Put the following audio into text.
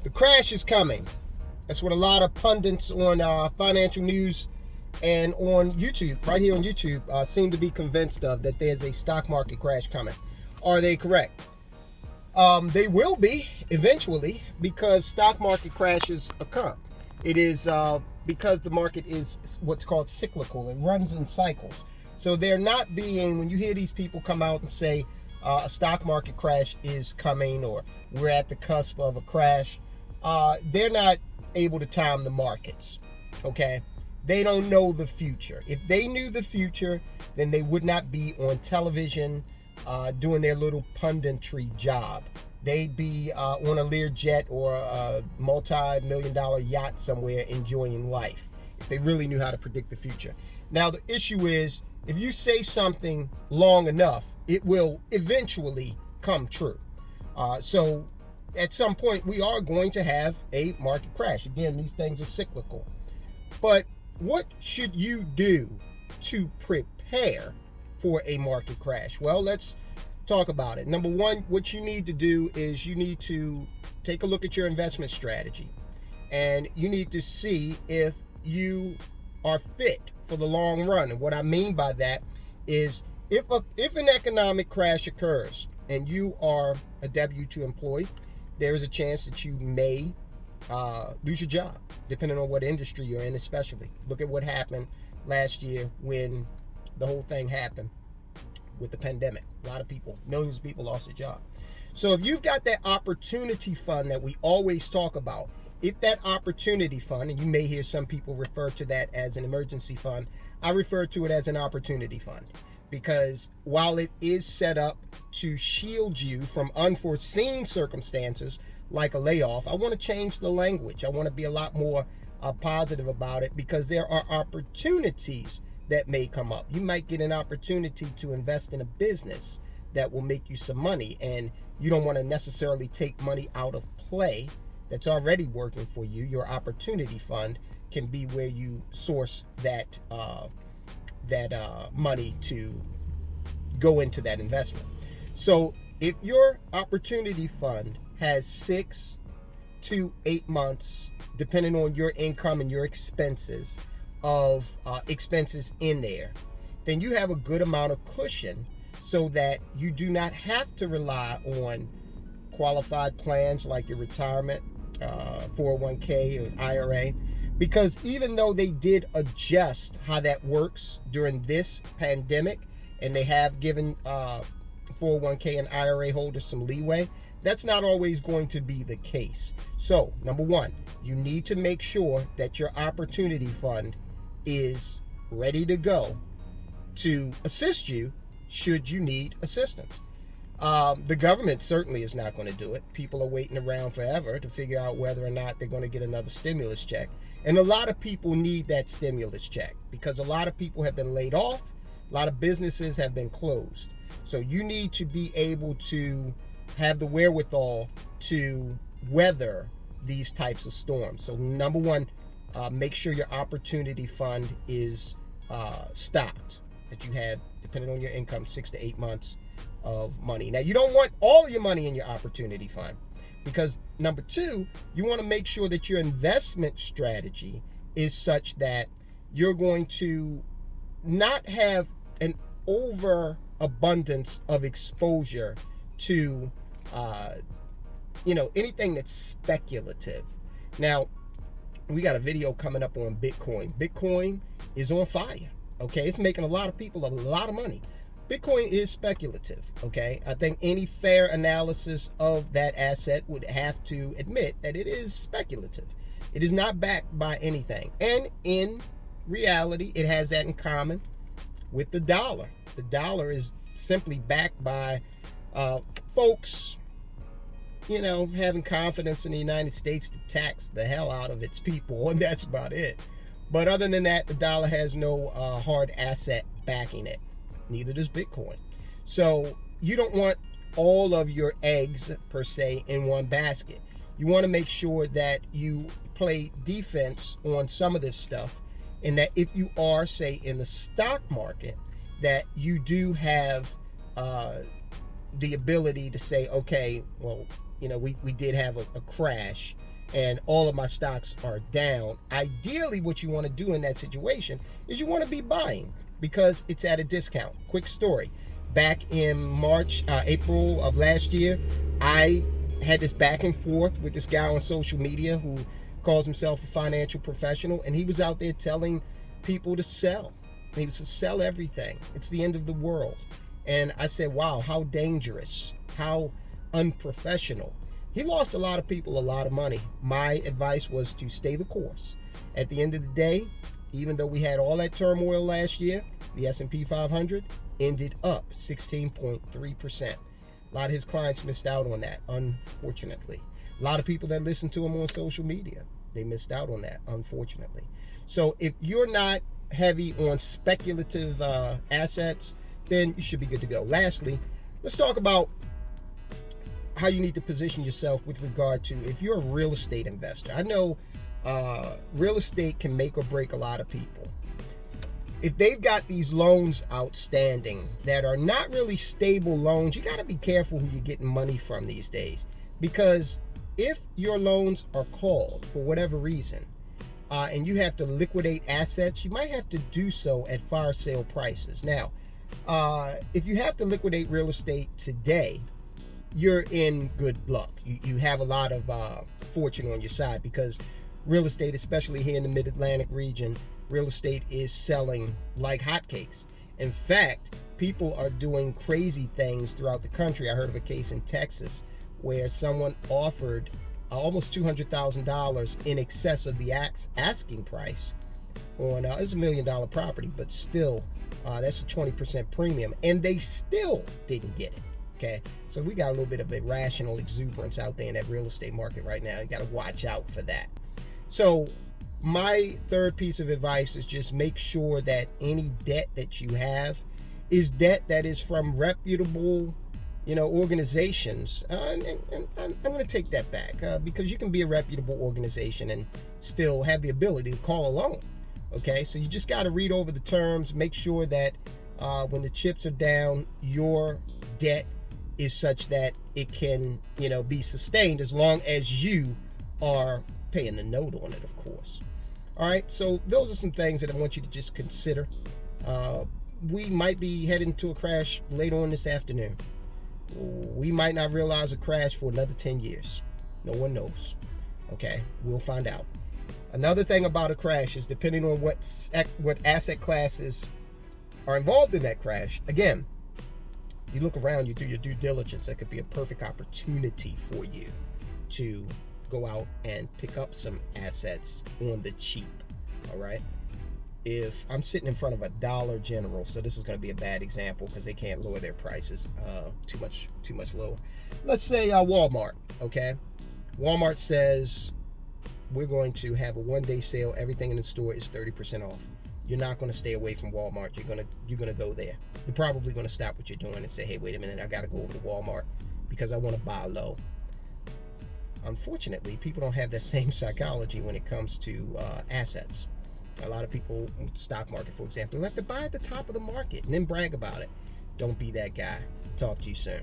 The crash is coming. That's what a lot of pundits on financial news and on YouTube, right here on YouTube, seem to be convinced of, that there's a stock market crash coming. Are they correct? They will be eventually, because stock market crashes occur. It is because the market is what's called cyclical. It runs in cycles. So they're not being, when you hear these people come out and say a stock market crash is coming, or we're at the cusp of a crash, they're not able to time the markets, okay? They don't know the future. If they knew the future, then they would not be on television doing their little punditry job. They'd be on a Learjet or a multi-million-dollar yacht somewhere enjoying life, if they really knew how to predict the future. Now, the issue is, if you say something long enough, it will eventually come true. So at some point, we are going to have a market crash. Again, these things are cyclical. But what should you do to prepare for a market crash? Well, let's talk about it. Number one, what you need to do is you need to take a look at your investment strategy, and you need to see if you are fit for the long run. And what I mean by that is, if an economic crash occurs and you are a W-2 employee, there is a chance that you may lose your job, depending on what industry you're in. Especially look at what happened last year when the whole thing happened with the pandemic. A lot of people, millions of people, lost their job. So if you've got that opportunity fund that we always talk about, if that opportunity fund, and you may hear some people refer to that as an emergency fund, I refer to it as an opportunity fund, because while it is set up to shield you from unforeseen circumstances like a layoff, I want to change the language. I want to be a lot more positive about it, because there are opportunities that may come up. You might get an opportunity to invest in a business that will make you some money, and you don't want to necessarily take money out of play that's already working for you. Your opportunity fund can be where you source that money to go into that investment. So if your opportunity fund has 6 to 8 months, depending on your income and your expenses, of expenses in there, then you have a good amount of cushion, so that you do not have to rely on qualified plans like your retirement, 401k or IRA, because even though they did adjust how that works during this pandemic, and they have given 401k and IRA holders some leeway, that's not always going to be the case. So number one, you need to make sure that your opportunity fund is ready to go to assist you should you need assistance. The government certainly is not going to do it. People are waiting around forever to figure out whether or not they're going to get another stimulus check. And a lot of people need that stimulus check, because a lot of people have been laid off. A lot of businesses have been closed. So you need to be able to have the wherewithal to weather these types of storms. So number one, make sure your opportunity fund is stocked, that you have, depending on your income, 6 to 8 months of money. Now, you don't want all your money in your opportunity fund, because number two, you want to make sure that your investment strategy is such that you're going to not have an overabundance of exposure to anything that's speculative. Now, we got a video coming up on Bitcoin. Bitcoin is on fire. Okay, it's making a lot of people a lot of money. Bitcoin is speculative. Okay, I think any fair analysis of that asset would have to admit that it is speculative. It is not backed by anything, and in reality, it has that in common with the dollar. The dollar is simply backed by folks, having confidence in the United States to tax the hell out of its people, and that's about it. But other than that, the dollar has no hard asset backing it. Neither does Bitcoin. So you don't want all of your eggs, per se, in one basket. You want to make sure that you play defense on some of this stuff, and that if you are, say, in the stock market, that you do have the ability to say, okay, well, we did have a crash, and all of my stocks are down. Ideally, what you want to do in that situation is you want to be buying because it's at a discount. Quick story. Back in April of last year, I had this back and forth with this guy on social media who calls himself a financial professional, and he was out there telling people to sell. He was to sell everything. It's the end of the world. And I said, wow, how dangerous, how unprofessional. He lost a lot of people a lot of money. My advice was to stay the course. At the end of the day, even though we had all that turmoil last year, the S&P 500 ended up 16.3%. A lot of his clients missed out on that, unfortunately. A lot of people that listen to him on social media, they missed out on that, unfortunately. So if you're not heavy on speculative assets, then you should be good to go. Lastly, let's talk about how you need to position yourself with regard to if you're a real estate investor. I know real estate can make or break a lot of people. If they've got these loans outstanding that are not really stable loans, you got to be careful who you're getting money from these days. Because if your loans are called for whatever reason, and you have to liquidate assets, you might have to do so at fire sale prices. Now, if you have to liquidate real estate today, you're in good luck. You have a lot of fortune on your side because real estate, especially here in the Mid-Atlantic region, real estate is selling like hotcakes. In fact, people are doing crazy things throughout the country. I heard of a case in Texas where someone offered almost $200,000 in excess of the asking price on it's $1 million property, but still that's a 20% premium, and they still didn't get it. Okay, so we got a little bit of irrational exuberance out there in that real estate market right now. You got to watch out for that. So my third piece of advice is just make sure that any debt that you have is debt that is from reputable, organizations. And I'm going to take that back because you can be a reputable organization and still have the ability to call a loan. Okay, so you just got to read over the terms, make sure that when the chips are down, your debt is such that it can, be sustained as long as you are paying the note on it, of course. All right, so those are some things that I want you to just consider. We might be heading to a crash later on this afternoon. We might not realize a crash for another 10 years. No one knows. Okay, we'll find out. Another thing about a crash is depending on what asset classes are involved in that crash. Again, you look around, you do your due diligence. That could be a perfect opportunity for you to go out and pick up some assets on the cheap. All right. If I'm sitting in front of a Dollar General, so this is going to be a bad example because they can't lower their prices too much lower. Let's say Walmart. Okay, Walmart says we're going to have a one-day sale. Everything in the store is 30% off. You're not going to stay away from Walmart. You're gonna go there. You're probably going to stop what you're doing and say, hey, wait a minute, I got to go over to Walmart because I want to buy low. Unfortunately, people don't have that same psychology when it comes to assets. A lot of people, stock market, for example, have to buy at the top of the market and then brag about it. Don't be that guy. Talk to you soon.